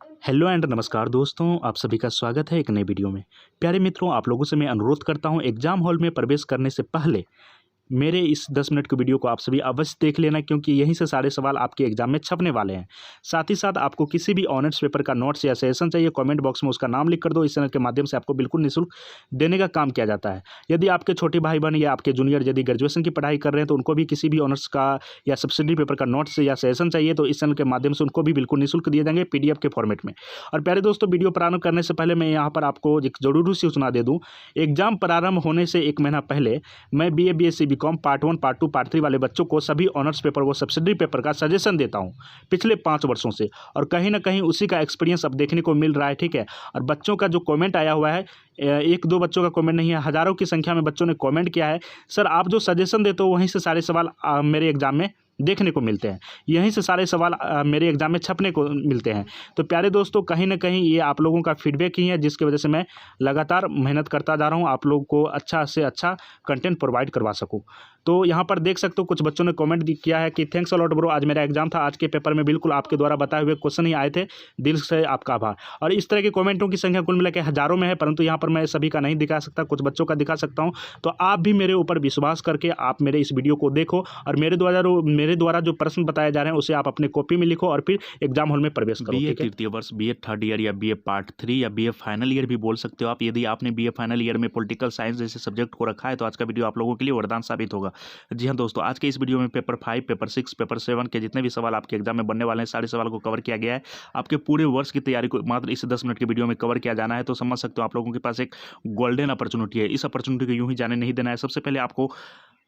Hello and नमस्कार दोस्तों, आप सभी का स्वागत है एक नई वीडियो में। प्यारे मित्रों, आप लोगों से मैं अनुरोध करता हूं एग्जाम हॉल में प्रवेश करने से पहले मेरे इस 10 मिनट की वीडियो को आप सभी अवश्य देख लेना, क्योंकि यहीं से सारे सवाल आपके एग्जाम में छपने वाले हैं। साथ ही साथ आपको किसी भी ऑनर्स पेपर का नोट्स या सजेशन चाहिए, कमेंट बॉक्स में उसका नाम लिख कर दो। इस चैनल के माध्यम से आपको बिल्कुल निःशुल्क देने का काम किया जाता है। यदि आपके छोटे भाई बहन या आपके जूनियर यदि ग्रेजुएशन की पढ़ाई कर रहे हैं तो उनको भी किसी भी ऑनर्स का या सब्सिडी पेपर का नोट्स या सजेशन चाहिए तो इस चैनल के माध्यम से उनको भी बिल्कुल निःशुल्क दिए जाएंगे PDF के फॉर्मेट में। और प्यारे दोस्तों, वीडियो प्रारंभ करने से पहले मैं यहाँ पर आपको एक जरूरी सूचना दे दूँ। एग्जाम प्रारंभ होने से 1 महीना पहले मैं BA BSc BCom part 1 part 2 part 3 वाले बच्चों को सभी ऑनर्स पेपर व सब्सिडी पेपर का सजेशन देता हूं पिछले 5 वर्षों से, और कहीं ना कहीं उसी का एक्सपीरियंस अब देखने को मिल रहा है। ठीक है, और बच्चों का जो कमेंट आया हुआ है, एक दो बच्चों का कमेंट नहीं है, हजारों की संख्या में बच्चों ने कमेंट किया है, सर आप जो सजेशन देते हो वहीं से सारे सवाल मेरे एग्जाम में देखने को मिलते हैं, यहीं से सारे सवाल मेरे एग्जाम में छपने को मिलते हैं। तो प्यारे दोस्तों, कहीं ना कहीं ये आप लोगों का फीडबैक ही है जिसकी वजह से मैं लगातार मेहनत करता जा रहा हूँ, आप लोगों को अच्छा से अच्छा कंटेंट प्रोवाइड करवा सकूँ। तो यहाँ पर देख सकते हो कुछ बच्चों ने कमेंट किया है कि थैंक्स अ लॉट ब्रो, आज मेरा एग्जाम था, आज के पेपर में बिल्कुल आपके द्वारा बताए हुए क्वेश्चन ही आए थे, दिल से आपका आभार। और इस तरह के कमेंटों की संख्या कुल मिला के हजारों में है, परंतु यहाँ पर मैं सभी का नहीं दिखा सकता, कुछ बच्चों का दिखा सकता हूँ। तो आप भी मेरे ऊपर विश्वास करके आप मेरे इस वीडियो को देखो और मेरे द्वारा जो प्रश्न बताए जा रहे हैं उसे आप अपने कॉपी में लिखो और फिर एग्जाम हॉल में प्रवेश करो। BA तृतीय वर्ष, BA थर्ड ईयर या BA पार्ट 3 या BA फाइनल ईयर भी बोल सकते हो आप। यदि आपने BA फाइनल ईयर में पॉलिटिकल साइंस जैसे सब्जेक्ट को रखा है तो आज का वीडियो आप लोगों के लिए वरदान साबित होगा। जी हाँ दोस्तों, आज के इस वीडियो में पेपर 5, पेपर 6, पेपर 7 के जितने भी सवाल आपके एग्जाम में बनने वाले हैं सारे सवाल को कवर किया गया है। आपके पूरे वर्ष की तैयारी को मात्र इस 10 मिनट के वीडियो में कवर किया जाना है। तो समझ सकते हो आप लोगों के पास एक गोल्डन अपॉर्चुनिटी है। इस अपॉर्चुनिटी को यूं ही जाने नहीं देना है। सबसे पहले आपको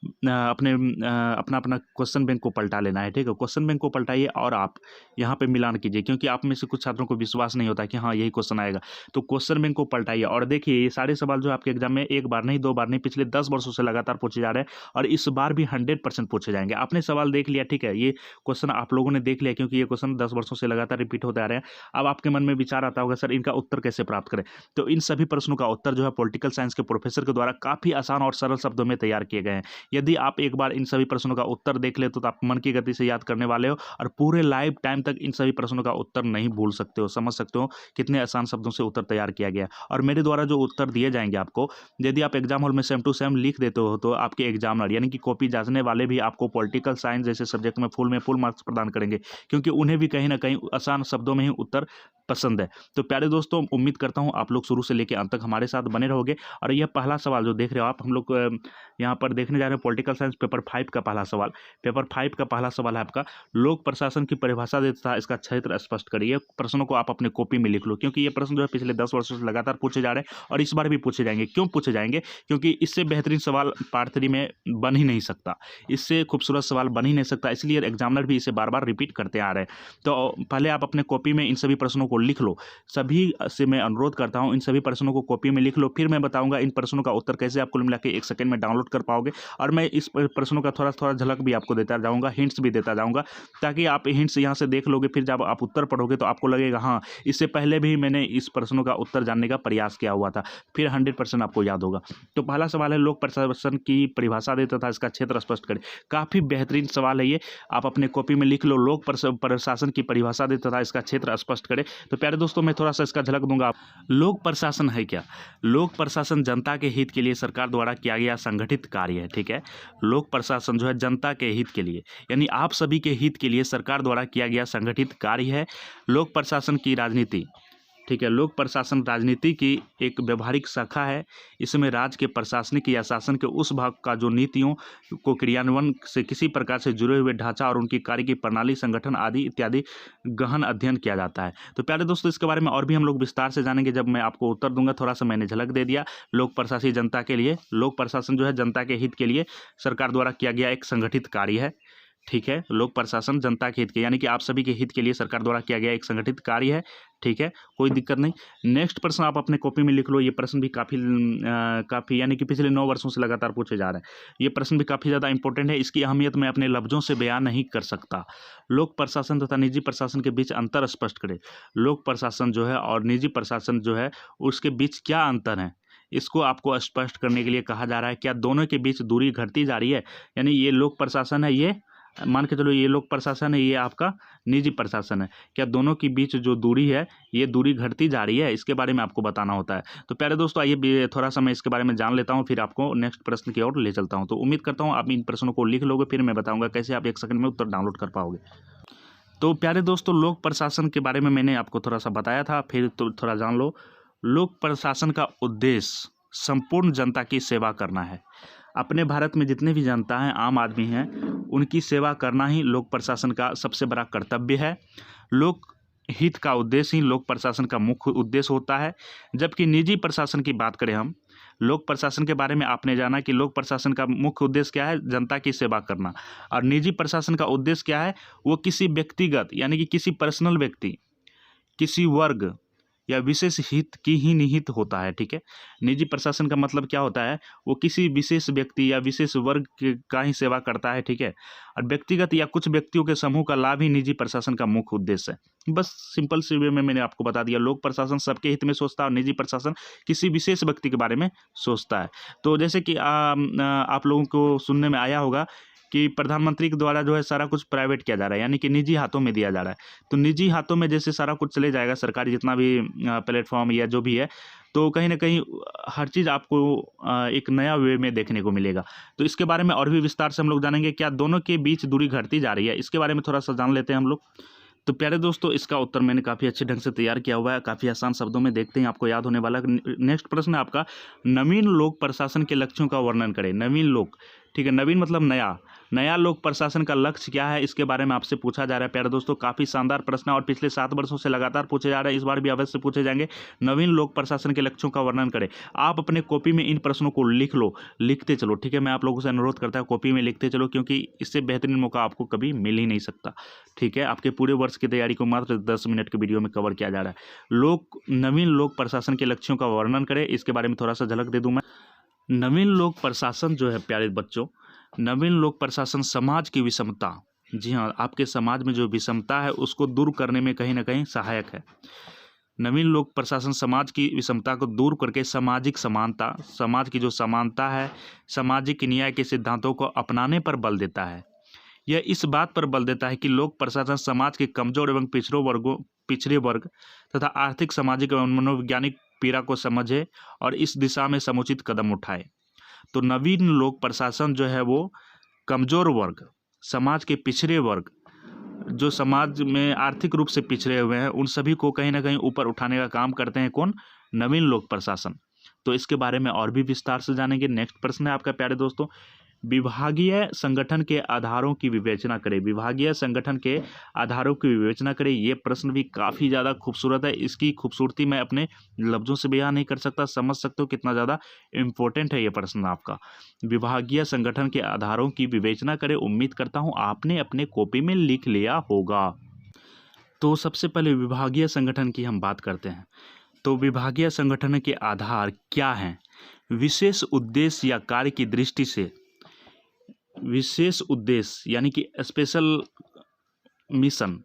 अपना अपना क्वेश्चन बैंक को पलटा लेना है। ठीक है, क्वेश्चन बैंक को पलटाइए और आप यहाँ पे मिलान कीजिए, क्योंकि आप में से कुछ छात्रों को विश्वास नहीं होता कि हाँ यही क्वेश्चन आएगा। तो क्वेश्चन बैंक को पलटाइए और देखिए ये सारे सवाल जो आपके एग्जाम में एक बार नहीं, 2 बार नहीं, पिछले 10 वर्षों से लगातार पूछे जा रहे हैं और इस बार भी 100% पूछे जाएंगे। आपने सवाल देख लिया, ठीक है, ये क्वेश्चन आप लोगों ने देख लिया, क्योंकि ये क्वेश्चन 10 वर्षों से लगातार रिपीट होते आ रहे हैं। अब आपके मन में विचार आता होगा, सर इनका उत्तर कैसे प्राप्त करें। तो इन सभी प्रश्नों का उत्तर जो है पॉलिटिकल साइंस के प्रोफेसर के द्वारा काफी आसान और सरल शब्दों में तैयार किए गए हैं। यदि आप एक बार इन सभी प्रश्नों का उत्तर देख ले तो आप मन की गति से याद करने वाले हो और पूरे लाइफ टाइम तक इन सभी प्रश्नों का उत्तर नहीं भूल सकते हो। समझ सकते हो कितने आसान शब्दों से उत्तर तैयार किया गया। और मेरे द्वारा जो उत्तर दिए जाएंगे आपको, यदि आप एग्जाम हॉल में सेम टू सेम लिख देते हो तो आपके एग्जामिनर यानी कि कॉपी जांचने वाले भी आपको पॉलिटिकल साइंस जैसे सब्जेक्ट में फुल मार्क्स प्रदान करेंगे, क्योंकि उन्हें भी कहीं ना कहीं आसान शब्दों में ही उत्तर पसंद है। तो प्यारे दोस्तों, उम्मीद करता हूं आप लोग शुरू से लेकर अंत तक हमारे साथ बने रहोगे। और यह पहला सवाल जो देख रहे हो आप, हम लोग यहाँ पर देखने जा रहे हैं पॉलिटिकल साइंस पेपर 5 का पहला सवाल। पेपर 5 का पहला सवाल है आपका, लोक प्रशासन की परिभाषा देता है, इसका क्षेत्र स्पष्ट करिए। प्रश्नों को आप अपने कॉपी में लिख लो, क्योंकि ये प्रश्न जो है पिछले 10 वर्षों से लगातार पूछे जा रहे हैं और इस बार भी पूछे जाएंगे। क्यों पूछे जाएंगे? क्योंकि इससे बेहतरीन सवाल पार्ट 3 में बन ही नहीं सकता, इससे खूबसूरत सवाल बन ही नहीं सकता, इसलिए एग्जामिनर भी इसे बार बार रिपीट करते आ रहे हैं। तो पहले आप अपने कॉपी में इन सभी प्रश्नों को लिख लो। सभी से मैं अनुरोध करता हूं इन सभी प्रश्नों को कॉपी में लिख लो, फिर मैं बताऊंगा इन प्रश्नों का उत्तर कैसे आप कुल मिला के 1 सेकंड में डाउनलोड कर पाओगे। और मैं इस प्रश्नों का थोड़ा थोड़ा झलक भी आपको देता जाऊंगा, हिंट्स भी देता जाऊंगा, ताकि आप हिंट्स यहाँ से देख लोगे, फिर जब आप उत्तर पढ़ोगे तो आपको लगेगा हाँ इससे पहले भी मैंने इस प्रश्नों का उत्तर जानने का प्रयास किया हुआ था, फिर 100% आपको याद होगा। तो पहला सवाल है, लोक प्रशासन की परिभाषा देता था, इसका क्षेत्र स्पष्ट करें। काफी बेहतरीन सवाल है ये, आप अपने कॉपी में लिख लो। लोक प्रशासन की परिभाषा देता था, इसका क्षेत्र स्पष्ट करें। तो प्यारे दोस्तों, मैं थोड़ा सा इसका झलक दूंगा। लोक प्रशासन है क्या? लोक प्रशासन जनता के हित के लिए सरकार द्वारा किया गया संगठित कार्य है। ठीक है, लोक प्रशासन जो है जनता के हित के लिए, यानी आप सभी के हित के लिए सरकार द्वारा किया गया संगठित कार्य है। लोक प्रशासन की राजनीति, ठीक है, लोक प्रशासन राजनीति की एक व्यवहारिक शाखा है। इसमें राज्य के प्रशासनिक या शासन के उस भाग का जो नीतियों को क्रियान्वयन से किसी प्रकार से जुड़े हुए ढांचा और उनकी कार्य की प्रणाली, संगठन आदि इत्यादि गहन अध्ययन किया जाता है। तो प्यारे दोस्तों, इसके बारे में और भी हम लोग विस्तार से जानेंगे जब मैं आपको उत्तर दूंगा। थोड़ा सा मैंने झलक दे दिया। लोक प्रशासन जनता के लिए, लोक प्रशासन जो है जनता के हित के लिए सरकार द्वारा किया गया एक संगठित कार्य है। ठीक है, लोक प्रशासन जनता के हित के, यानी कि आप सभी के हित के लिए सरकार द्वारा किया गया एक संगठित कार्य है। ठीक है, कोई दिक्कत नहीं। नेक्स्ट प्रश्न आप अपने कॉपी में लिख लो। ये प्रश्न भी काफ़ी यानी कि पिछले 9 वर्षों से लगातार पूछे जा रहे हैं। ये प्रश्न भी काफ़ी ज़्यादा इंपॉर्टेंट है, इसकी अहमियत मैं अपने लफ्ज़ों से बयान नहीं कर सकता। लोक प्रशासन तथा निजी प्रशासन के बीच अंतर स्पष्ट करें। लोक प्रशासन जो है और निजी प्रशासन जो है उसके बीच क्या अंतर है, इसको आपको स्पष्ट करने के लिए कहा जा रहा है। क्या दोनों के बीच दूरी घटती जा रही है? यानी ये लोक प्रशासन है, ये मान के चलो ये लोक प्रशासन है, ये आपका निजी प्रशासन है, क्या दोनों के बीच जो दूरी है ये दूरी घटती जा रही है, इसके बारे में आपको बताना होता है। तो प्यारे दोस्तों आइए थोड़ा सा मैं इसके बारे में जान लेता हूँ, फिर आपको नेक्स्ट प्रश्न की ओर ले चलता हूँ। तो उम्मीद करता हूँ आप इन प्रश्नों को लिख लोगे, फिर मैं बताऊँगा कैसे आप 1 सेकंड में उत्तर डाउनलोड कर पाओगे। तो प्यारे दोस्तों लोक प्रशासन के बारे में मैंने आपको थोड़ा सा बताया था, फिर तो थोड़ा जान लो। लोक प्रशासन का उद्देश्य संपूर्ण जनता की सेवा करना है। अपने भारत में जितने भी जनता हैं, आम आदमी हैं, उनकी सेवा करना ही लोक प्रशासन का सबसे बड़ा कर्तव्य है। लोक हित का उद्देश्य ही लोक प्रशासन का मुख्य उद्देश्य होता है। जबकि निजी प्रशासन की बात करें हम, लोक प्रशासन के बारे में आपने जाना कि लोक प्रशासन का मुख्य उद्देश्य क्या है, जनता की सेवा करना। और निजी प्रशासन का उद्देश्य क्या है, वो किसी व्यक्तिगत यानी कि किसी पर्सनल व्यक्ति, किसी वर्ग या विशेष हित की ही निहित होता है। ठीक है, निजी प्रशासन का मतलब क्या होता है, वो किसी विशेष व्यक्ति या विशेष वर्ग का ही सेवा करता है। ठीक है, और व्यक्तिगत या कुछ व्यक्तियों के समूह का लाभ ही निजी प्रशासन का मुख्य उद्देश्य है। बस सिंपल सी वे में मैंने आपको बता दिया, लोक प्रशासन सबके हित में सोचता है और निजी प्रशासन किसी विशेष व्यक्ति के बारे में सोचता है। तो जैसे कि आप लोगों को सुनने में आया होगा कि प्रधानमंत्री के द्वारा जो है सारा कुछ प्राइवेट किया जा रहा है, यानी कि निजी हाथों में दिया जा रहा है। तो निजी हाथों में जैसे सारा कुछ चले जाएगा, सरकारी जितना भी प्लेटफॉर्म या जो भी है, तो कहीं ना कहीं हर चीज़ आपको एक नया वे में देखने को मिलेगा। तो इसके बारे में और भी विस्तार से हम लोग जानेंगे, क्या दोनों के बीच दूरी घटती जा रही है, इसके बारे में थोड़ा सा जान लेते हैं हम लोग। तो प्यारे दोस्तों इसका उत्तर मैंने काफ़ी अच्छे ढंग से तैयार किया हुआ है, काफ़ी आसान शब्दों में, देखते हैं आपको याद होने वाला। नेक्स्ट प्रश्न है आपका, नवीन लोक प्रशासन के लक्ष्यों का वर्णन करें। नवीन लोक, ठीक है, नवीन मतलब नया, नया लोक प्रशासन का लक्ष्य क्या है, इसके बारे में आपसे पूछा जा रहा है। प्यारे दोस्तों काफ़ी शानदार प्रश्न और पिछले 7 वर्षों से लगातार पूछे जा रहे हैं, इस बार भी अवश्य पूछे जाएंगे। नवीन लोक प्रशासन के लक्ष्यों का वर्णन करें। आप अपने कॉपी में इन प्रश्नों को लिख लो, लिखते चलो। ठीक है, मैं आप लोगों से अनुरोध करता हूँ कॉपी में लिखते चलो, क्योंकि इससे बेहतरीन मौका आपको कभी मिल ही नहीं सकता। ठीक है, आपके पूरे वर्ष की तैयारी को मात्र 10 मिनट के वीडियो में कवर किया जा रहा है। नवीन लोक प्रशासन के लक्ष्यों का वर्णन करें, इसके बारे में थोड़ा सा झलक दे दूं मैं। नवीन लोक प्रशासन जो है प्यारे बच्चों, नवीन लोक प्रशासन समाज की विषमता, जी हाँ, आपके समाज में जो विषमता है उसको दूर करने में कहीं ना कहीं सहायक है। नवीन लोक प्रशासन समाज की विषमता को दूर करके सामाजिक समानता, समाज की जो समानता है, सामाजिक न्याय के सिद्धांतों को अपनाने पर बल देता है। यह इस बात पर बल देता है कि लोक प्रशासन समाज के कमजोर एवं पिछड़े वर्ग तथा आर्थिक, सामाजिक एवं मनोवैज्ञानिक पीड़ा को समझे और इस दिशा में समुचित कदम उठाए। तो नवीन लोक प्रशासन जो है वो कमजोर वर्ग, समाज के पिछड़े वर्ग, जो समाज में आर्थिक रूप से पिछड़े हुए हैं, उन सभी को कहीं ना कहीं ऊपर उठाने का काम करते हैं। कौन? नवीन लोक प्रशासन। तो इसके बारे में और भी विस्तार से जानेंगे। नेक्स्ट प्रश्न है आपका प्यारे दोस्तों, विभागीय संगठन के आधारों की विवेचना करें। विभागीय संगठन के आधारों की विवेचना करें, ये प्रश्न भी काफ़ी ज़्यादा खूबसूरत है। इसकी खूबसूरती मैं अपने लफ्ज़ों से बयान नहीं कर सकता, समझ सकते हो कितना ज़्यादा इम्पोर्टेंट है ये प्रश्न आपका। विभागीय संगठन के आधारों की विवेचना करें, उम्मीद करता हूँ आपने अपने कॉपी में लिख लिया होगा। तो सबसे पहले विभागीय संगठन की हम बात करते हैं। तो विभागीय संगठन के आधार क्या हैं? विशेष उद्देश्य या कार्य की दृष्टि से, विशेष उद्देश्य यानी कि स्पेशल मिशन,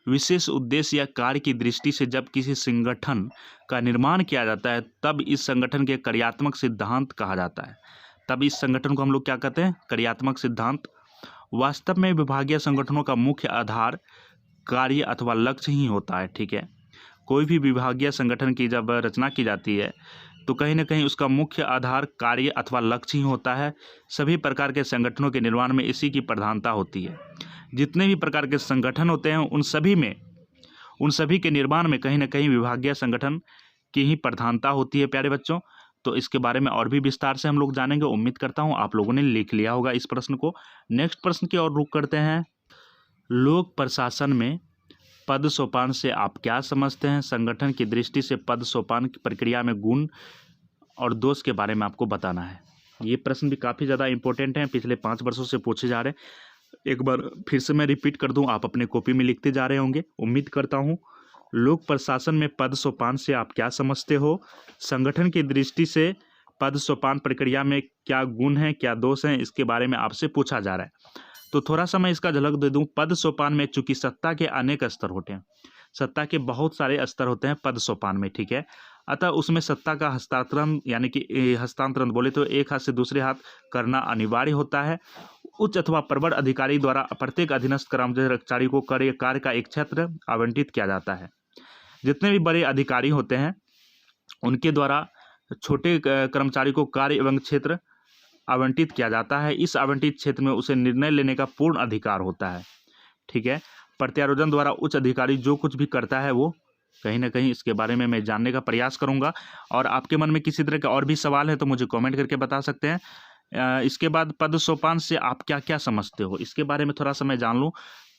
विशेष उद्देश्य या कार्य की दृष्टि से जब किसी संगठन का निर्माण किया जाता है तब इस संगठन के कार्यात्मक सिद्धांत कहा जाता है। तब इस संगठन को हम लोग क्या कहते हैं? कार्यात्मक सिद्धांत। वास्तव में विभागीय संगठनों का मुख्य आधार कार्य अथवा लक्ष्य ही होता है। ठीक है, कोई भी विभागीय संगठन की जब रचना की जाती है तो कहीं ना कहीं उसका मुख्य आधार कार्य अथवा लक्ष्य ही होता है। सभी प्रकार के संगठनों के निर्माण में इसी की प्रधानता होती है। जितने भी प्रकार के संगठन होते हैं उन सभी के निर्माण में कहीं ना कहीं विभागीय संगठन की ही प्रधानता होती है प्यारे बच्चों। तो इसके बारे में और भी विस्तार से हम लोग जानेंगे, उम्मीद करता हूँ आप लोगों ने लिख लिया होगा इस प्रश्न को। नेक्स्ट प्रश्न की ओर रुख करते हैं। लोक प्रशासन में पद सोपान से आप क्या समझते हैं? संगठन की दृष्टि से पद सोपान की प्रक्रिया में गुण और दोष के बारे में आपको बताना है। ये प्रश्न भी काफ़ी ज़्यादा इंपॉर्टेंट हैं, पिछले 5 वर्षों से पूछे जा रहे हैं। एक बार फिर से मैं रिपीट कर दूं, आप अपने कॉपी में लिखते जा रहे होंगे, उम्मीद करता हूं। लोक प्रशासन में पद सोपान से आप क्या समझते हो? संगठन की दृष्टि से पद सोपान प्रक्रिया में क्या गुण हैं, क्या दोष हैं, इसके बारे में आपसे पूछा जा रहा है। तो थोड़ा सा मैं इसका झलक दे दूं। पद सोपान में चूंकि सत्ता के अनेक स्तर होते हैं, सत्ता के बहुत सारे स्तर होते हैं पद सोपान में। ठीक है, अतः उसमें सत्ता का हस्तांतरण यानी कि हस्तांतरण बोले तो एक हाथ से दूसरे हाथ करना अनिवार्य होता है। उच्च अथवा प्रबल अधिकारी द्वारा प्रत्येक अधीनस्थ कर्मचारी को कार्य का एक क्षेत्र आवंटित किया जाता है। जितने भी बड़े अधिकारी होते हैं उनके द्वारा छोटे कर्मचारी को कार्य एवं क्षेत्र आवंटित किया जाता है। इस आवंटित क्षेत्र में उसे निर्णय लेने का पूर्ण अधिकार होता है। ठीक है, प्रत्यारोपण द्वारा उच्च अधिकारी जो कुछ भी करता है वो कहीं ना कहीं इसके बारे में मैं जानने का प्रयास करूंगा। और आपके मन में किसी तरह का और भी सवाल है तो मुझे कमेंट करके बता सकते हैं। इसके बाद पद सोपान से आप क्या क्या समझते हो, इसके बारे में थोड़ा सा मैं जान लूँ।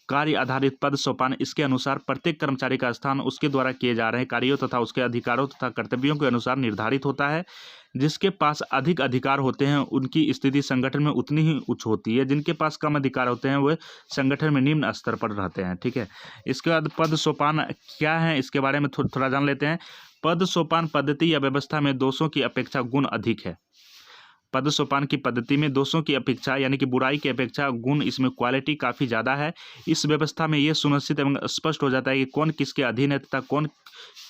कार्य आधारित पद सोपान, इसके अनुसार प्रत्येक कर्मचारी का स्थान उसके द्वारा किए जा रहे कार्यों तथा उसके अधिकारों तथा कर्तव्यों के अनुसार निर्धारित होता है। जिसके पास अधिक अधिकार होते हैं उनकी स्थिति संगठन में उतनी ही उच्च होती है। जिनके पास कम अधिकार होते हैं वे संगठन में निम्न स्तर पर रहते हैं। ठीक है, इसके बाद पद सोपान क्या है इसके बारे में थोड़ा जान लेते हैं। पद सोपान पद्धति या व्यवस्था में दोषों की अपेक्षा गुण अधिक है। पद सोपान की पद्धति में दोषों की अपेक्षा यानी कि बुराई की अपेक्षा गुण, इसमें क्वालिटी काफ़ी ज़्यादा है। इस व्यवस्था में यह सुनिश्चित एवं स्पष्ट हो जाता है कि कौन किसके अधीन है तथा कौन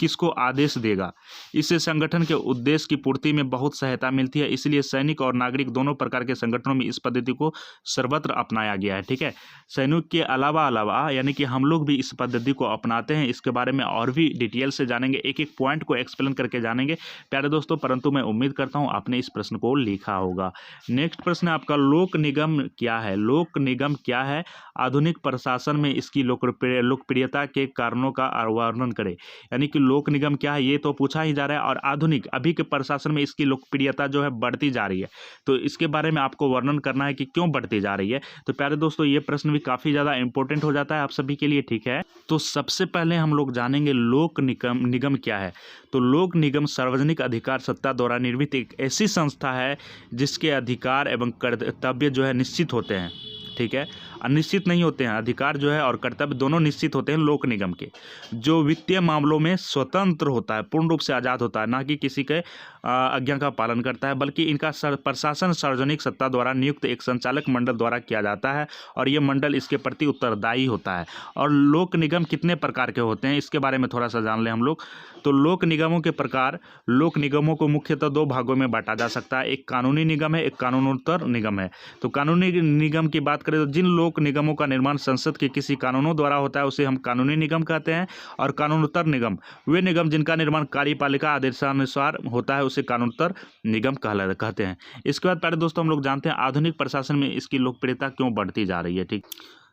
किसको आदेश देगा। इससे संगठन के उद्देश्य की पूर्ति में बहुत सहायता मिलती है। इसलिए सैनिक और नागरिक दोनों प्रकार के संगठनों में इस पद्धति को सर्वत्र अपनाया गया है। ठीक है, सैनिक के अलावा यानी कि हम लोग भी इस पद्धति को अपनाते हैं। इसके बारे में और भी डिटेल से जानेंगे, एक एक पॉइंट को एक्सप्लेन करके जानेंगे प्यारे दोस्तों। परंतु मैं उम्मीद करता हूँ आपने इस प्रश्न को लिखा होगा। नेक्स्ट प्रश्न है आपका, लोक निगम क्या है। लोक निगम क्या है, आधुनिक प्रशासन में इसकी लोकप्रियता के कारणों का वर्णन करें। यानी कि लोक निगम क्या है ये तो पूछा ही जा रहा है, और आधुनिक अभी के प्रशासन में इसकी लोकप्रियता जो है बढ़ती जा रही है, तो इसके बारे में आपको वर्णन करना है कि क्यों बढ़ती जा रही है। तो प्यारे दोस्तों ये प्रश्न भी काफ़ी ज़्यादा इंपॉर्टेंट हो जाता है आप सभी के लिए। ठीक है, तो सबसे पहले हम लोग जानेंगे लोक निगम क्या है। तो लोक निगम सार्वजनिक अधिकार सत्ता द्वारा निर्मित एक ऐसी संस्था है जिसके अधिकार एवं कर्तव्य जो है निश्चित होते हैं। ठीक है, अनिश्चित नहीं होते हैं, अधिकार जो है और कर्तव्य दोनों निश्चित होते हैं लोक निगम के। जो वित्तीय मामलों में स्वतंत्र होता है, पूर्ण रूप से आज़ाद होता है, ना कि किसी के आज्ञा का पालन करता है, बल्कि इनका प्रशासन सार्वजनिक सत्ता द्वारा नियुक्त एक संचालक मंडल द्वारा किया जाता है और ये मंडल इसके प्रति उत्तरदायी होता है। और लोक निगम कितने प्रकार के होते हैं इसके बारे में थोड़ा सा जान लें हम लोग। तो लोक निगमों के प्रकार, लोक निगमों को मुख्यतः दो भागों में बांटा जा सकता है। एक कानूनी निगम है, एक कानूनोत्तर निगम है। तो कानूनी निगम की बात करें तो जिन लोक निगमों का निर्माण संसद के किसी कानूनों द्वारा होता है उसे हम कानूनी निगम कहते हैं। और कानूनोत्तर निगम वे निगम जिनका निर्माण कार्यपालिका आदेशानुसार होता है उसे कानूनोत्तर निगम कहते हैं। इसके बाद प्यारे दोस्तों हम लोग जानते हैं आधुनिक प्रशासन में इसकी लोकप्रियता क्यों बढ़ती जा रही है। ठीक,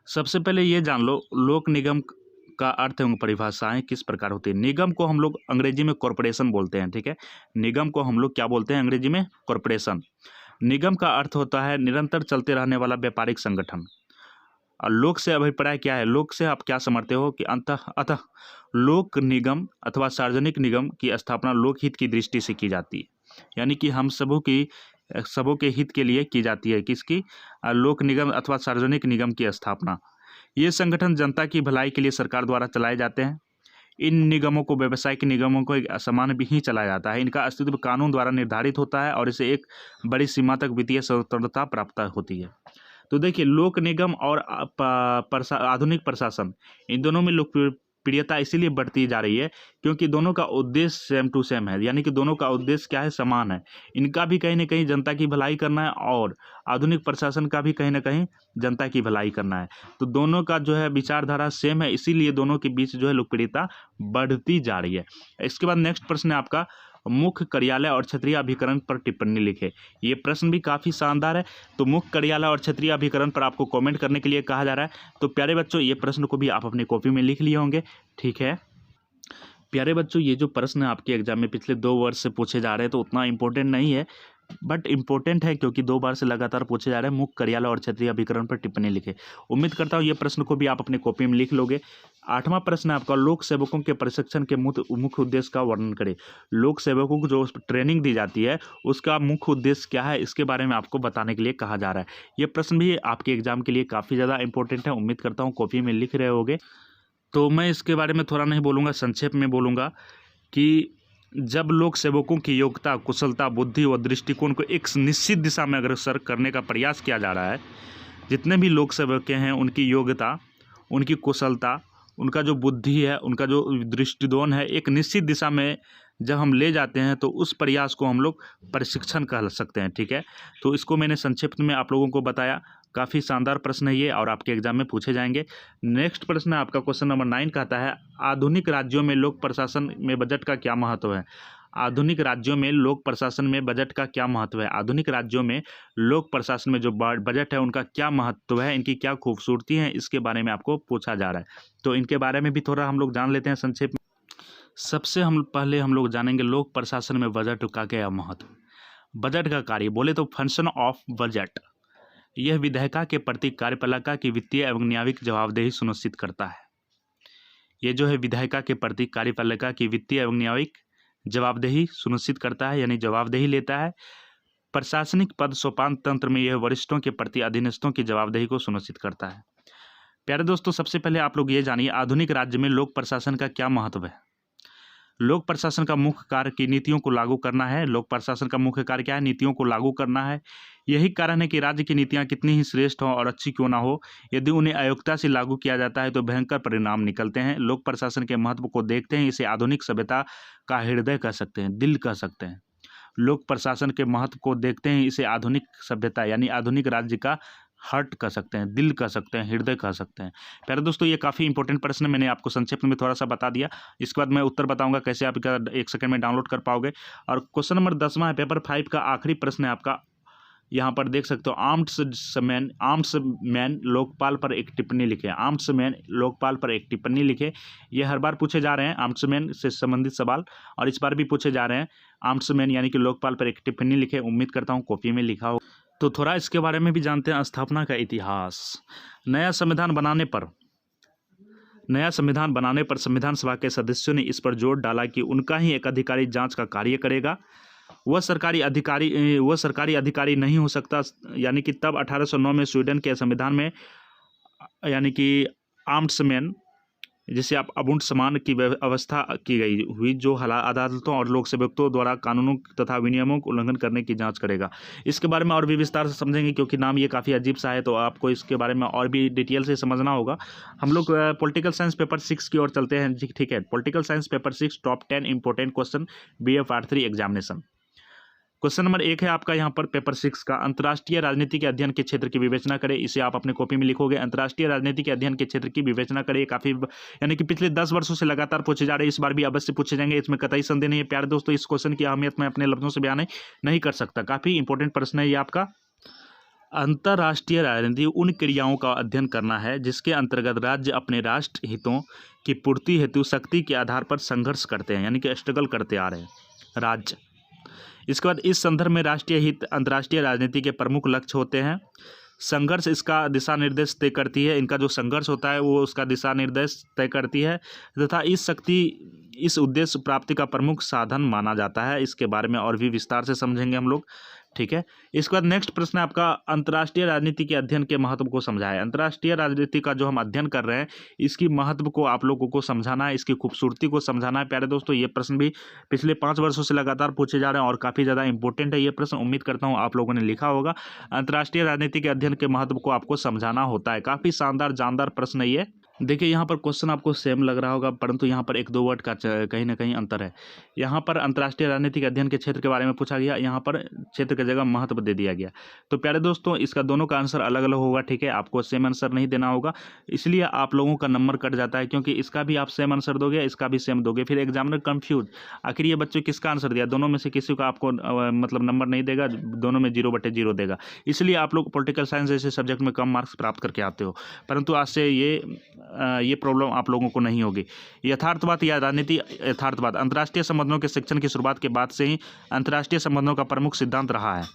सबसे पहले ये जान लो लोक निगम का अर्थ एवं परिभाषाएं किस प्रकार होती है। निगम को हम लोग अंग्रेजी में कॉरपोरेशन बोलते हैं। ठीक है, निगम को हम लोग क्या बोलते हैं अंग्रेजी में, कॉरपोरेशन। निगम का अर्थ होता है निरंतर चलते रहने वाला व्यापारिक संगठन। और लोक से अभिप्राय क्या है, लोक से आप क्या समझते हो कि अतः लोक निगम अथवा सार्वजनिक निगम की स्थापना लोकहित की दृष्टि से की जाती है। यानी कि हम सबों के हित के लिए की जाती है। किसकी, लोक निगम अथवा सार्वजनिक निगम की स्थापना। ये संगठन जनता की भलाई के लिए सरकार द्वारा चलाए जाते हैं। इन निगमों को व्यावसायिक निगमों को समान भी ही चलाया जाता है। इनका अस्तित्व कानून द्वारा निर्धारित होता है और इसे एक बड़ी सीमा तक वित्तीय स्वतंत्रता प्राप्त होती है। तो देखिए लोक निगम और आधुनिक प्रशासन, इन दोनों में लोकप्रियता इसीलिए बढ़ती जा रही है क्योंकि दोनों का उद्देश्य सेम टू सेम है। यानी कि दोनों का उद्देश्य क्या है, समान है। इनका भी कहीं ना कहीं जनता की भलाई करना है और आधुनिक प्रशासन का भी कहीं ना कहीं जनता की भलाई करना है। तो दोनों का जो है विचारधारा सेम है, इसीलिए दोनों के बीच जो है लोकप्रियता बढ़ती जा रही है। इसके बाद नेक्स्ट प्रश्न है आपका, मुख्य कार्यालय और क्षेत्रीय अभिकरण पर टिप्पणी लिखे। ये प्रश्न भी काफ़ी शानदार है। तो मुख्य कार्यालय और क्षेत्रीय अभिकरण पर आपको कमेंट करने के लिए कहा जा रहा है। तो प्यारे बच्चों ये प्रश्न को भी आप अपनी कॉपी में लिख लिए होंगे। ठीक है प्यारे बच्चों, ये जो प्रश्न आपके एग्जाम में पिछले 2 वर्ष से पूछे जा रहे हैं तो उतना इम्पोर्टेंट नहीं है, बट इम्पोर्टेंट है क्योंकि 2 बार से लगातार पूछे जा रहे हैं। मुख्य कार्यालय और क्षेत्रीय अभिकरण पर टिप्पणी लिखे। उम्मीद करता हूँ ये प्रश्न को भी आप अपनी कॉपी में लिख लोगे। 8वां प्रश्न है आपका, लोक सेवकों के प्रशिक्षण के मुख्य उद्देश्य का वर्णन करें। लोक सेवकों को जो ट्रेनिंग दी जाती है उसका मुख्य उद्देश्य क्या है, इसके बारे में आपको बताने के लिए कहा जा रहा है। ये प्रश्न भी आपके एग्जाम के लिए काफ़ी ज़्यादा इंपॉर्टेंट है। उम्मीद करता हूँ कॉपी में लिख रहे होगे। तो मैं इसके बारे में थोड़ा नहीं बोलूँगा, संक्षेप में बोलूँगा कि जब लोक सेवकों की योग्यता, कुशलता, बुद्धि और दृष्टिकोण को एक निश्चित दिशा में अग्रसर करने का प्रयास किया जा रहा है, जितने भी लोक सेवक हैं उनकी योग्यता, उनकी कुशलता, उनका जो बुद्धि है, उनका जो दृष्टिकोण है, एक निश्चित दिशा में जब हम ले जाते हैं तो उस प्रयास को हम लोग प्रशिक्षण कह सकते हैं। ठीक है, तो इसको मैंने संक्षिप्त में आप लोगों को बताया। काफ़ी शानदार प्रश्न है ये और आपके एग्जाम में पूछे जाएंगे। नेक्स्ट प्रश्न आपका क्वेश्चन नंबर 9 कहता है, आधुनिक राज्यों में लोक प्रशासन में बजट का क्या महत्व है? आधुनिक राज्यों में लोक प्रशासन में बजट का क्या महत्व है? आधुनिक राज्यों में लोक प्रशासन में जो बजट है उनका क्या महत्व है, इनकी क्या खूबसूरती है, इसके बारे में आपको पूछा जा रहा है। तो इनके बारे में भी थोड़ा हम लोग जान लेते हैं संक्षेप में। सबसे पहले हम लोग जानेंगे लोक प्रशासन में बजट का क्या महत्व। बजट का कार्य बोले तो फंक्शन ऑफ बजट, यह विधायिका के प्रति कार्यपालिका की वित्तीय एवं न्यायिक जवाबदेही सुनिश्चित करता है। ये जो है विधायिका के प्रति कार्यपालिका की वित्तीय एवं न्यायिक जवाबदेही सुनिश्चित करता है, यानी जवाबदेही लेता है। प्रशासनिक पद सोपान तंत्र में यह वरिष्ठों के प्रति अधीनस्थों की जवाबदेही को सुनिश्चित करता है। प्यारे दोस्तों, सबसे पहले आप लोग ये जानिए आधुनिक राज्य में लोक प्रशासन का क्या महत्व है। लोक प्रशासन का मुख्य कार्य की नीतियों को लागू करना है। लोक प्रशासन का मुख्य कार्य क्या है? नीतियों को लागू करना है। यही कारण है कि राज्य की नीतियां कितनी ही श्रेष्ठ हों और अच्छी क्यों ना हो, यदि उन्हें अयोग्यता से लागू किया जाता है तो भयंकर परिणाम निकलते हैं। लोक प्रशासन के महत्व को देखते हैं, इसे आधुनिक सभ्यता का हृदय कह सकते हैं, दिल कह सकते हैं। लोक प्रशासन के महत्व को देखते हैं, इसे आधुनिक सभ्यता यानी आधुनिक राज्य का हार्ट कह सकते हैं, दिल कह सकते हैं, हृदय कह सकते हैं। प्यारे दोस्तों, ये काफ़ी इंपॉर्टेंट प्रश्न मैंने आपको संक्षेप में थोड़ा सा बता दिया। इसके बाद मैं उत्तर बताऊंगा कैसे आप इसका 1 सेकंड में डाउनलोड कर पाओगे। और क्वेश्चन नंबर 10वां है, पेपर 5 का आखिरी प्रश्न है आपका। यहाँ पर देख सकते हो, आर्म्समैन लोकपाल पर एक टिप्पणी लिखे। आर्म्समैन लोकपाल पर एक टिप्पणी लिखे। ये हर बार पूछे जा रहे हैं आर्म्समैन से संबंधित सवाल, और इस बार भी पूछे जा रहे हैं। आर्म्समैन यानी कि लोकपाल पर एक टिप्पणी लिखे। उम्मीद करता हूँ कॉपी में लिखा हो। तो थोड़ा इसके बारे में भी जानते हैं। स्थापना का इतिहास। नया संविधान बनाने पर संविधान सभा के सदस्यों ने इस पर जोर डाला कि उनका ही एक अधिकारी जांच का कार्य करेगा। वह सरकारी अधिकारी नहीं हो सकता। यानी कि तब 1809 में स्वीडन के संविधान में यानी कि आर्म्समैन जिसे आप अबुंड्समान की व्यवस्था की गई हुई, जो अदालतों और लोक सेवकों द्वारा कानूनों तथा विनियमों को उल्लंघन करने की जांच करेगा। इसके बारे में और भी विस्तार से समझेंगे, क्योंकि नाम ये काफ़ी अजीब सा है, तो आपको इसके बारे में और भी डिटेल से समझना होगा। हम लोग पॉलिटिकल साइंस पेपर 6 की ओर चलते हैं। ठीक है, political science paper 6 top 10 important question BA part 3 examination. Question number 1 है आपका यहाँ पर पेपर 6 का, अंतर्राष्ट्रीय राजनीति के अध्ययन के क्षेत्र की विवेचना करें। इसे आप अपने कॉपी में लिखोगे। अंतर्राष्ट्रीय राजनीति के अध्ययन के क्षेत्र की विवेचना करें। काफ़ी यानी कि पिछले 10 वर्षों से लगातार पूछे जा रहे हैं, इस बार भी अवश्य पूछे जाएंगे, इसमें कतई संदेह नहीं है। प्यारे दोस्तों, इस क्वेश्चन की अहमियत मैं अपने लफ्जों से बयान नहीं कर सकता। काफ़ी इंपॉर्टेंट प्रश्न है ये आपका। अंतर्राष्ट्रीय राजनीति उन क्रियाओं का अध्ययन करना है जिसके अंतर्गत राज्य अपने राष्ट्र हितों की पूर्ति हेतु शक्ति के आधार पर संघर्ष करते हैं, यानी कि स्ट्रगल करते आ रहे हैं राज्य। इसके बाद इस संदर्भ में राष्ट्रीय हित अंतर्राष्ट्रीय राजनीति के प्रमुख लक्ष्य होते हैं। संघर्ष इसका दिशा निर्देश तय करती है। इनका जो संघर्ष होता है वो उसका दिशा निर्देश तय करती है, तथा इस उद्देश्य प्राप्ति का प्रमुख साधन माना जाता है। इसके बारे में और भी विस्तार से समझेंगे हम लोग। ठीक है, इसके बाद नेक्स्ट प्रश्न है आपका, अंतर्राष्ट्रीय राजनीति के अध्ययन के महत्व को समझाएं। अंतर्राष्ट्रीय राजनीति का जो हम अध्ययन कर रहे हैं, इसकी महत्व को आप लोगों को समझाना है, इसकी खूबसूरती को समझाना है। प्यारे दोस्तों, ये प्रश्न भी पिछले 5 वर्षों से लगातार पूछे जा रहे हैं और काफ़ी ज़्यादा इंपॉर्टेंट है ये प्रश्न। उम्मीद करता हूँ आप लोगों ने लिखा होगा। अंतर्राष्ट्रीय राजनीति के अध्ययन के महत्व को आपको समझाना होता है। काफ़ी शानदार जानदार प्रश्न है ये। देखिए, यहाँ पर क्वेश्चन आपको सेम लग रहा होगा, परंतु यहाँ पर 1-2 वर्ड का कहीं ना कहीं अंतर है। यहाँ पर अंतर्राष्ट्रीय राजनीतिक अध्ययन के क्षेत्र के बारे में पूछा गया, यहाँ पर क्षेत्र की जगह महत्व दे दिया गया। तो प्यारे दोस्तों, इसका दोनों का आंसर अलग अलग होगा। ठीक है, आपको सेम आंसर नहीं देना होगा, इसलिए आप लोगों का नंबर कट जाता है, क्योंकि इसका भी आप सेम आंसर दोगे, इसका भी सेम दोगे, फिर एग्जामिनर कंफ्यूज, आखिर ये बच्चों किसका आंसर दिया। दोनों में से किसी का आपको मतलब नंबर नहीं देगा, दोनों में 0/0 देगा। इसलिए आप लोग पॉलिटिकल साइंस जैसे सब्जेक्ट में कम मार्क्स प्राप्त करके आते हो, परंतु आज से ये प्रॉब्लम आप लोगों को नहीं होगी। यथार्थवाद या राजनीति यथार्थवाद अंतर्राष्ट्रीय संबंधों के शिक्षण की शुरुआत के बाद से ही अंतर्राष्ट्रीय संबंधों का प्रमुख सिद्धांत रहा है।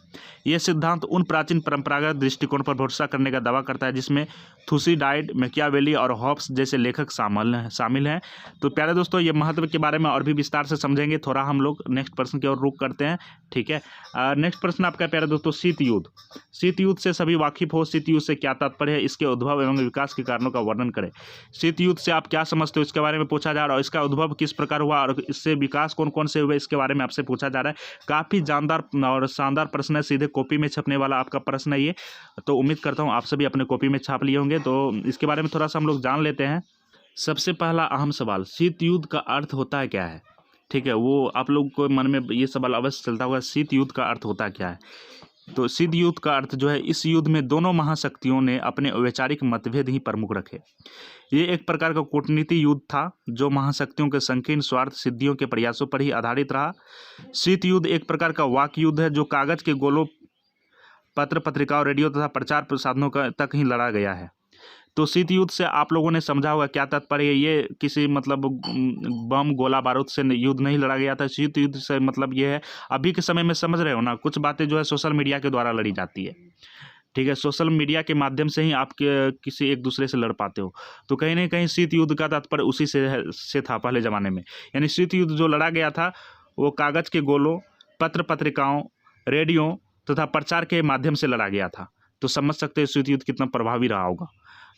यह सिद्धांत उन प्राचीन परंपरागत दृष्टिकोण पर भरोसा करने का दावा करता है जिसमें थुसीडाइड, मैकियावेली और हॉब्स जैसे लेखक शामिल हैं। तो प्यारे दोस्तों, ये महत्व के बारे में और भी विस्तार से समझेंगे। थोड़ा हम लोग नेक्स्ट प्रश्न की ओर रुख करते हैं। ठीक है, नेक्स्ट प्रश्न आपका प्यारे दोस्तों, शीत युद्ध। शीत युद्ध से सभी वाकिफ हो। शीत युद्ध से क्या तात्पर्य है, इसके उद्भव एवं विकास के कारणों का वर्णन करें। शीत युद्ध से आप क्या समझते हो, इसके बारे में पूछा जा रहा है। इसका उद्भव किस प्रकार हुआ और इससे विकास कौन कौन से हुए, इसके बारे में आपसे पूछा जा रहा है। काफ़ी जानदार और शानदार प्रश्न है, सीधे कॉपी में छपने वाला आपका प्रश्न है ये। तो उम्मीद करता हूँ आप सभी अपने कॉपी में छाप लिए होंगे। तो इसके बारे में थोड़ा सा हम लोग जान लेते हैं। सबसे पहला अहम सवाल, शीत युद्ध का अर्थ होता है क्या है। ठीक है, वो आप लोग को मन में ये सवाल अवश्य चलता होगा, शीत युद्ध का अर्थ होता क्या है। तो शीत युद्ध का अर्थ जो है, इस युद्ध में दोनों महाशक्तियों ने अपने वैचारिक मतभेद ही प्रमुख रखे। ये एक प्रकार का कूटनीति युद्ध था जो महाशक्तियों के संकीर्ण स्वार्थ सिद्धियों के प्रयासों पर ही आधारित रहा। शीत युद्ध एक प्रकार का वाक युद्ध है जो कागज के गोलों, पत्र पत्रिकाओं, रेडियो तथा प्रचार साधनों का तक ही लड़ा गया है। तो शीत युद्ध से आप लोगों ने समझा होगा क्या तात्पर्य है। ये किसी मतलब बम गोला बारूद से युद्ध नहीं लड़ा गया था। शीत युद्ध से मतलब ये है, अभी के समय में समझ रहे हो ना, कुछ बातें जो है सोशल मीडिया के द्वारा लड़ी जाती है। ठीक है, सोशल मीडिया के माध्यम से ही आप किसी एक दूसरे से लड़ पाते हो। तो कहीं ना कहीं शीत युद्ध का तात्पर्य उसी से था पहले ज़माने में। यानी शीत युद्ध जो लड़ा गया था वो कागज़ के गोलों, पत्र पत्रिकाओं, रेडियो तथा प्रचार के माध्यम से लड़ा गया था। तो समझ सकते हैं शीत युद्ध कितना प्रभावी रहा होगा।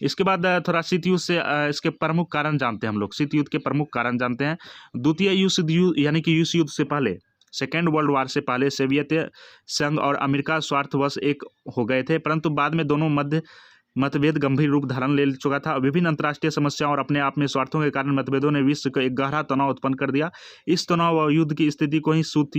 इसके बाद थोड़ा शीत युद्ध से इसके प्रमुख कारण जानते हैं हम लोग। शीत युद्ध के प्रमुख कारण जानते हैं। द्वितीय विश्व युद्ध यानी कि विश्व युद्ध से पहले, सेकेंड वर्ल्ड वार से पहले सोवियत संघ और अमेरिका स्वार्थवश एक हो गए थे, परंतु बाद में दोनों मतभेद गंभीर रूप धारण ले चुका था। विभिन्न अंतर्राष्ट्रीय समस्याओं और अपने आप में स्वार्थों के कारण मतभेदों ने विश्व को एक गहरा तनाव उत्पन्न कर दिया। इस तनाव और युद्ध की स्थिति को ही शीत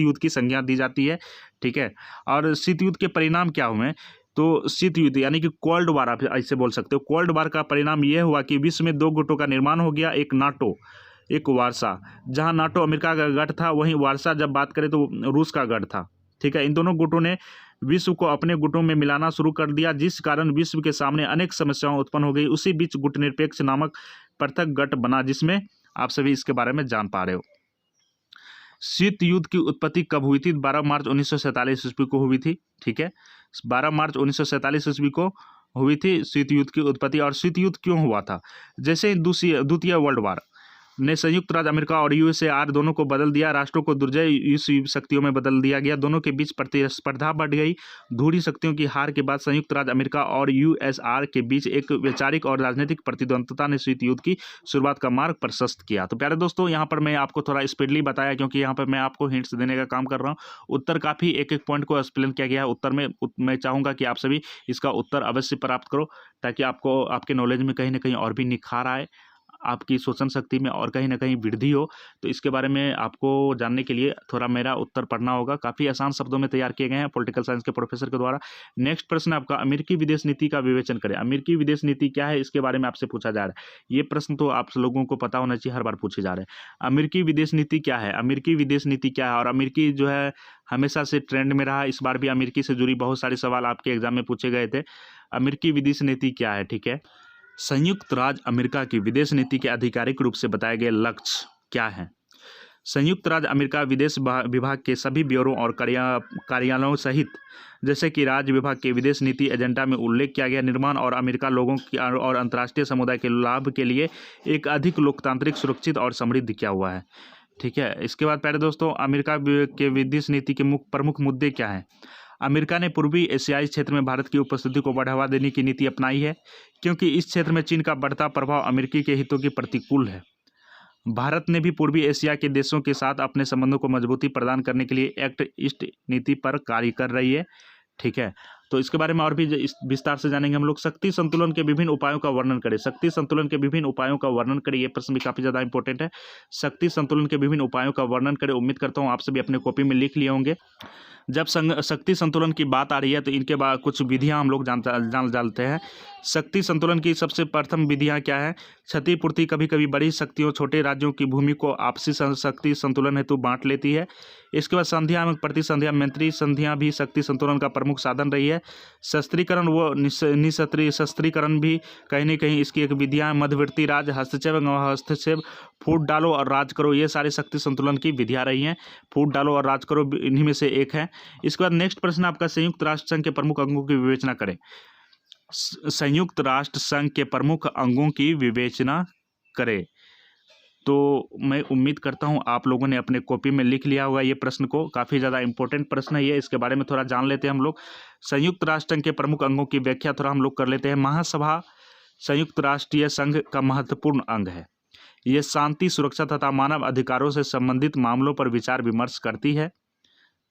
युद्ध की संज्ञा दी जाती है। ठीक है, और शीत युद्ध के परिणाम क्या हुए, तो शीत युद्ध यानी कि कोल्ड वार आप ऐसे बोल सकते हो। कोल्ड वार का परिणाम यह हुआ कि विश्व में दो गुटों का निर्माण हो गया, एक नाटो, एक वारसा। जहां नाटो अमेरिका का गढ़ था, वहीं वारसा जब बात करें तो रूस का गढ़ था। ठीक है, इन दोनों गुटों ने विश्व को अपने गुटों में मिलाना शुरू कर दिया, जिस कारण विश्व के सामने अनेक समस्याएं उत्पन्न हो गई। उसी बीच गुट निरपेक्ष नामक पृथक गठ बना, जिसमें आप सभी इसके बारे में जान पा रहे हो। शीत युद्ध की उत्पत्ति कब हुई थी? 12 मार्च 1947 ईस्वी को हुई थी। ठीक है, 12 मार्च 1947 ईस्वी को हुई थी शीत युद्ध की उत्पत्ति। और शीत युद्ध क्यों हुआ था? जैसे द्वितीय वर्ल्ड वार ने संयुक्त राज्य अमेरिका और यूएसएआर दोनों को बदल दिया, राष्ट्रों को दुर्जय विश्व शक्तियों में बदल दिया गया, दोनों के बीच प्रतिस्पर्धा बढ़ गई। धुरी शक्तियों की हार के बाद संयुक्त राज्य अमेरिका और यूएसआर के बीच एक वैचारिक और राजनीतिक प्रतिद्वंद्विता ने शीत युद्ध की शुरुआत का मार्ग प्रशस्त किया। तो प्यारे दोस्तों, यहाँ पर मैं आपको थोड़ा स्पीडली बताया क्योंकि यहाँ पर मैं आपको हिंट्स देने का काम कर रहा हूँ। उत्तर काफ़ी एक एक पॉइंट को एक्सप्लेन किया गया है। उत्तर में मैं चाहूँगा कि आप सभी इसका उत्तर अवश्य प्राप्त करो, ताकि आपको आपके नॉलेज में कहीं ना कहीं और भी निखार आए, आपकी सोचन शक्ति में और कहीं ना कहीं वृद्धि हो। तो इसके बारे में आपको जानने के लिए थोड़ा मेरा उत्तर पढ़ना होगा। काफ़ी आसान शब्दों में तैयार किए गए हैं पॉलिटिकल साइंस के प्रोफेसर के द्वारा। नेक्स्ट प्रश्न आपका, अमेरिकी विदेश नीति का विवेचन करें। अमेरिकी विदेश नीति क्या है, इसके बारे में आपसे पूछा जा रहा है। ये प्रश्न तो आप लोगों को पता होना चाहिए, हर बार पूछे जा रहे हैं। अमेरिकी विदेश नीति क्या है, अमेरिकी विदेश नीति क्या है। और अमेरिकी जो है हमेशा से ट्रेंड में रहा। इस बार भी अमेरिकी से जुड़ी बहुत सारे सवाल आपके एग्जाम में पूछे गए थे। अमेरिकी विदेश नीति क्या है? ठीक है, संयुक्त राज्य अमेरिका की विदेश नीति के आधिकारिक रूप से बताए गए लक्ष्य क्या हैं? संयुक्त राज्य अमेरिका विदेश विभाग के सभी ब्यूरो और कार्यालयों सहित, जैसे कि राज्य विभाग के विदेश नीति एजेंडा में उल्लेख किया गया, निर्माण और अमेरिका लोगों की और अंतर्राष्ट्रीय समुदाय के लाभ के लिए एक अधिक लोकतांत्रिक, सुरक्षित और समृद्ध किया हुआ है। ठीक है, इसके बाद प्यारे दोस्तों, अमेरिका के विदेश नीति के प्रमुख मुद्दे क्या हैं? अमेरिका ने पूर्वी एशियाई क्षेत्र में भारत की उपस्थिति को बढ़ावा देने की नीति अपनाई है, क्योंकि इस क्षेत्र में चीन का बढ़ता प्रभाव अमेरिकी के हितों के प्रतिकूल है। भारत ने भी पूर्वी एशिया के देशों के साथ अपने संबंधों को मजबूती प्रदान करने के लिए एक्ट ईस्ट नीति पर कार्य कर रही है। ठीक है, तो इसके बारे में और भी विस्तार से जानेंगे हम लोग। शक्ति संतुलन के विभिन्न उपायों का वर्णन करें। शक्ति संतुलन के विभिन्न उपायों का वर्णन करें, ये प्रश्न भी काफी ज्यादा इंपॉर्टेंट है। शक्ति संतुलन के विभिन्न उपायों का वर्णन करें। उम्मीद करता हूँ आप सभी अपने कॉपी में लिख लिए होंगे। जब शक्ति संतुलन की बात आ रही है तो इनके बाद कुछ विधियां हम लोग जानते हैं। शक्ति संतुलन की सबसे प्रथम विधियां क्या है? क्षतिपूर्ति कभी कभी बड़ी शक्तियों छोटे राज्यों की भूमि को आपसी शक्ति संतुलन हेतु बांट लेती है। इसके बाद संधियां एवं प्रतिसंधियां, मैत्री संधियां भी शक्ति संतुलन का प्रमुख साधन रही है। शस्त्रीकरण व शस्त्रीकरण भी कहीं न कहीं इसकी एक विधियां, मध्यवर्ती राज, हस्तक्षेप एवं हस्तक्षेप, फूट डालो और राज करो, ये सारे शक्ति संतुलन की विधियां रही हैं। फूट डालो और राज करो इन्हीं में से एक है। इसके बाद नेक्स्ट प्रश्न आपका, संयुक्त राष्ट्र संघ के प्रमुख अंगों की विवेचना करें। संयुक्त राष्ट्र संघ के प्रमुख अंगों की विवेचना करें। तो मैं उम्मीद करता हूं आप लोगों ने अपने कॉपी में लिख लिया होगा ये प्रश्न को। काफ़ी ज़्यादा इंपॉर्टेंट प्रश्न है ये, इसके बारे में थोड़ा जान लेते हैं हम लोग। संयुक्त राष्ट्र संघ के प्रमुख अंगों की व्याख्या थोड़ा हम लोग कर लेते हैं। महासभा संयुक्त राष्ट्रीय संघ का महत्वपूर्ण अंग है। ये शांति, सुरक्षा तथा मानव अधिकारों से संबंधित मामलों पर विचार विमर्श करती है।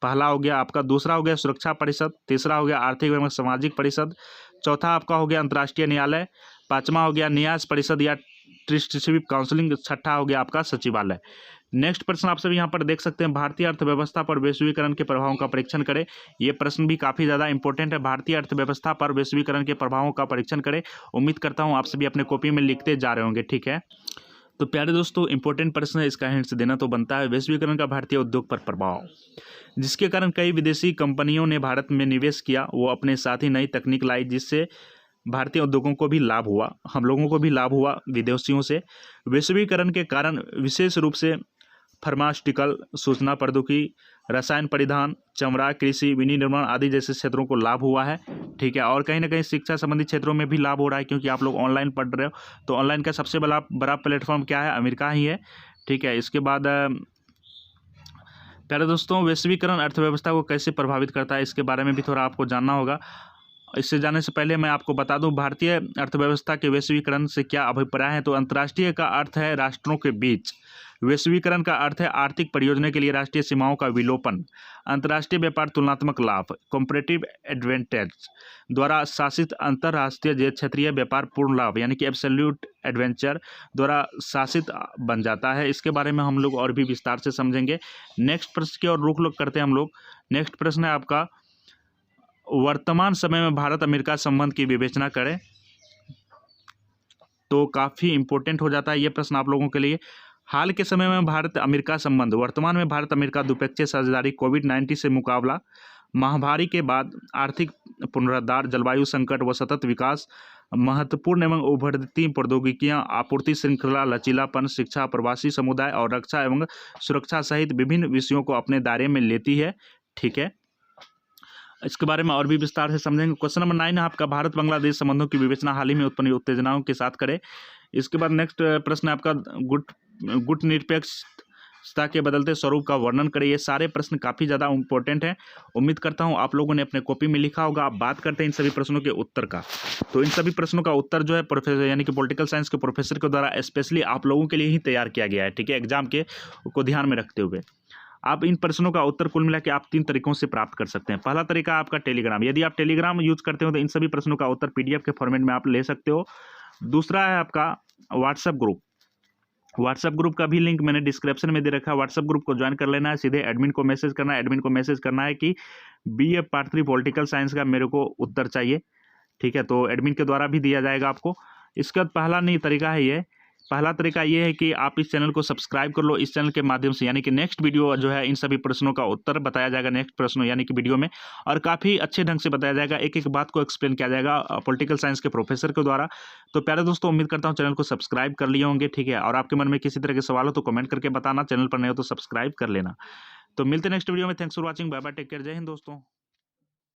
पहला हो गया आपका। दूसरा हो गया सुरक्षा परिषद। तीसरा हो गया आर्थिक एवं सामाजिक परिषद। चौथा आपका हो गया अंतर्राष्ट्रीय न्यायालय। पांचवा हो गया न्यास परिषद या ट्रस्टीशिप काउंसिलिंग। छठा हो गया आपका सचिवालय। नेक्स्ट प्रश्न आप सभी यहाँ पर देख सकते हैं, भारतीय अर्थव्यवस्था पर वैश्वीकरण के प्रभावों का परीक्षण करें। ये प्रश्न भी काफ़ी ज़्यादा इंपॉर्टेंट है, भारतीय अर्थव्यवस्था पर वैश्वीकरण के प्रभावों का परीक्षण करें। उम्मीद करता हूँ आप सभी अपने कॉपी में लिखते जा रहे होंगे, ठीक है। तो प्यारे दोस्तों, इंपॉर्टेंट प्रश्न है, इसका हिंट्स देना तो बनता है। वैश्वीकरण का भारतीय उद्योग पर प्रभाव, जिसके कारण कई विदेशी कंपनियों ने भारत में निवेश किया, वो अपने साथ ही नई तकनीक लाई, जिससे भारतीय उद्योगों को भी लाभ हुआ, हम लोगों को भी लाभ हुआ विदेशियों से। वैश्वीकरण के कारण विशेष रूप से फार्मास्यूटिकल, सूचना प्रौद्योगिकी, रसायन परिधान, चमड़ा, कृषि, विनिर्माण आदि जैसे क्षेत्रों को लाभ हुआ है, ठीक है। और कहीं ना कहीं शिक्षा संबंधी क्षेत्रों में भी लाभ हो रहा है, क्योंकि आप लोग ऑनलाइन पढ़ रहे हो, तो ऑनलाइन का सबसे बड़ा प्लेटफॉर्म क्या है? अमेरिका ही है, ठीक है। इसके बाद प्यारे दोस्तों, वैश्वीकरण अर्थव्यवस्था को कैसे प्रभावित करता है, इसके बारे में भी थोड़ा आपको जानना होगा। इससे जानने से पहले मैं आपको बता दूं, भारतीय अर्थव्यवस्था के वैश्वीकरण से क्या अभिप्राय है। तो अंतर्राष्ट्रीय का अर्थ है राष्ट्रों के बीच, वैश्वीकरण का अर्थ है आर्थिक परियोजना के लिए राष्ट्रीय सीमाओं का विलोपन, अंतर्राष्ट्रीय व्यापार तुलनात्मक लाभ, कॉम्परेटिव एडवांटेज द्वारा शासित अंतर्राष्ट्रीय क्षेत्रीय व्यापार पूर्ण लाभ, यानी कि एब्सोल्यूट एडवेंचर द्वारा शासित बन जाता है। इसके बारे में हम लोग और भी विस्तार से समझेंगे। नेक्स्ट प्रश्न की ओर रुख करते हैं हम लोग। नेक्स्ट प्रश्न है आपका, वर्तमान समय में भारत अमेरिका संबंध की विवेचना करें। तो काफ़ी इंपॉर्टेंट हो जाता है ये प्रश्न आप लोगों के लिए। हाल के समय में भारत अमेरिका संबंध, वर्तमान में भारत अमेरिका द्विपक्षीय साझेदारी, कोविड-19 से मुकाबला, महामारी के बाद आर्थिक पुनरुद्धार, जलवायु संकट व सतत विकास, महत्वपूर्ण एवं उभरती प्रौद्योगिकियां, आपूर्ति श्रृंखला, लचीलापन, शिक्षा, प्रवासी समुदाय और रक्षा एवं सुरक्षा सहित विभिन्न विषयों को अपने दायरे में लेती है, ठीक है। इसके बारे में और भी विस्तार से समझेंगे। क्वेश्चन नंबर 9 है आपका, भारत बांग्लादेश संबंधों की विवेचना हाल ही में उत्पन्न उत्तेजनाओं के साथ करें। इसके बाद नेक्स्ट प्रश्न है आपका, गुट निरपेक्षता के बदलते स्वरूप का वर्णन करें। ये सारे प्रश्न काफ़ी ज़्यादा इंपॉर्टेंट हैं। उम्मीद करता हूँ आप लोगों ने अपने कॉपी में लिखा होगा। आप बात करते हैं इन सभी प्रश्नों के उत्तर का। तो इन सभी प्रश्नों का उत्तर जो है प्रोफेसर, यानी कि पॉलिटिकल साइंस के प्रोफेसर के द्वारा स्पेशली आप लोगों के लिए ही तैयार किया गया है, ठीक है, एग्जाम के को ध्यान में रखते हुए। आप इन प्रश्नों का उत्तर कुल मिला के आप 3 तरीकों से प्राप्त कर सकते हैं। पहला तरीका आपका टेलीग्राम, यदि आप टेलीग्राम यूज करते हो तो इन सभी प्रश्नों का उत्तर PDF के फॉर्मेट में आप ले सकते हो। दूसरा है आपका व्हाट्सएप ग्रुप। व्हाट्सएप ग्रुप का भी लिंक मैंने डिस्क्रिप्शन में दे रखा है। व्हाट्सएप ग्रुप को ज्वाइन कर लेना है, सीधे एडमिन को मैसेज करना है। एडमिन को मैसेज करना है कि BA पार्ट 3 पॉलिटिकल साइंस का मेरे को उत्तर चाहिए, ठीक है। तो एडमिन के द्वारा भी दिया जाएगा आपको। इसके बाद पहला तरीका ये है कि आप इस चैनल को सब्सक्राइब कर लो। इस चैनल के माध्यम से, यानी कि नेक्स्ट वीडियो जो है इन सभी प्रश्नों का उत्तर बताया जाएगा नेक्स्ट प्रश्नों यानी कि वीडियो में, और काफ़ी अच्छे ढंग से बताया जाएगा, एक एक बात को एक्सप्लेन किया जाएगा पॉलिटिकल साइंस के प्रोफेसर के द्वारा। तो प्यारे दोस्तों, उम्मीद करता हूँ चैनल को सब्सक्राइब कर लिए होंगे, ठीक है। और आपके मन में किसी तरह के सवाल हो तो कमेंट करके बताना, चैनल पर नए हो तो सब्सक्राइब कर लेना। तो मिलते हैं नेक्स्ट वीडियो में। Thanks for watching, bye bye, take care, जय हिंद दोस्तों।